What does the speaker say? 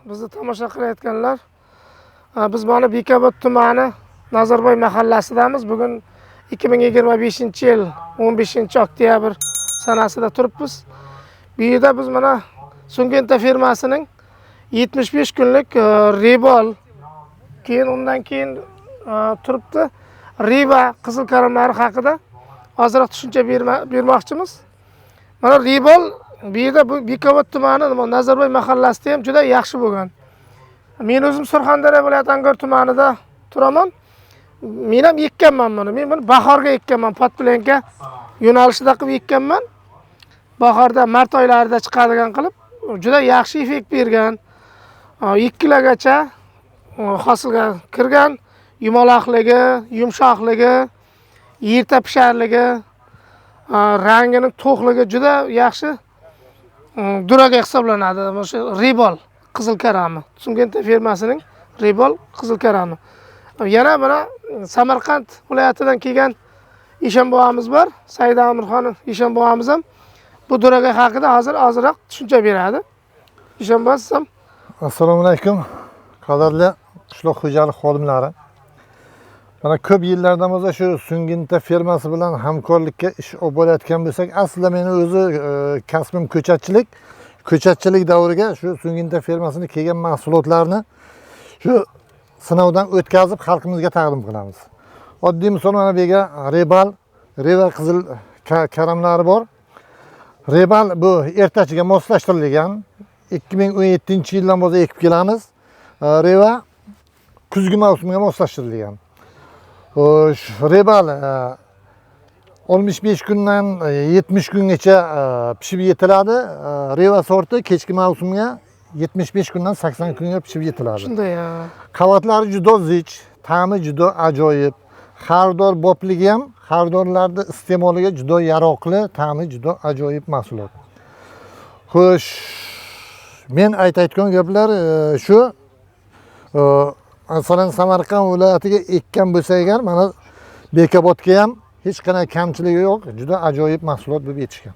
bizni tomosha qilayotganlar. Biz mana Bekobod tumani Nazarboy mahallasidamiz. Bugun 2025-yil 15-oktyabr sanasida turibmiz. Bu yerda biz mana Syngenta firmasining 75 kunlik Ribol, keyin undan keyin turibdi Riva qizil karamlari haqida ozroq tushuncha bermoqchimiz. Mana Ribol bu yerda bu Bekobod tumani Nazarboy mahallasida ham juda yaxshi bo'lgan. Men o'zim Surxondaryo viloyati Angor tumanida turaman. Men ham ekkanman buni. Men buni bahorga ekkanman, podplenka yo'nalishida qilib ekkanman. Bahorda mart oylarida chiqadigan qilib juda yaxshi effekt bergan. 2 kilogacha hosilga kirgan, yumaloqligi, yumshoqligi, erta pisharligi, rangining to'qligi juda yaxshi duraga hisoblanadi. O'sha Ribol qizil karami, Syngenta firmasining Ribol qizil karami. Yana mana Samarqand viloyatidan kelgan Eshonbobomiz bor, Said Amirxon Eshonbobomiz ham bu duraga haqida hozir ozroq tushuncha beradi. Eshonbobo siz ham. Assalomu alaykum, qadrli qishloq xo'jalik xodimlari. Mana ko'p yillardan beri shu Syngenta firmasi bilan hamkorlikka ish olib borayotgan bo'lsak, aslida meni o'zi kasbim ko'chatchilik. Ko'chatchilik davriga shu Syngenta firmasining kelgan mahsulotlarni shu sinovdan o'tkazib xalqimizga taqdim qilamiz. Oddiy misol mana bu yerga Riva qizil karamlari bor. Ribol bu ertachiga moslashtirilgan. 2017-yildan beri ekib kelamiz. Riva kuzgi mavsumiga moslashtirilgan. Ribol 65 kundan 70 kungacha pishib yetiladi. Riva sorti kechki mavsumga 75 kundan 80 kunga pishib yetiladi. Shunday ya. Qavatlari juda zich, ta'mi juda ajoyib. Xardor bopligi ham xardorlarda iste'moliga juda yaroqli, ta'mi juda ajoyib mahsulot. Xo'sh, men aytayotgan gaplar shu. Masalan, Samarqand viloyatiga ekkan bo'lsa agar, mana Bekobodga ham hech qanday kamchiligi yo'q, juda ajoyib mahsulot bo'lib yetishgan.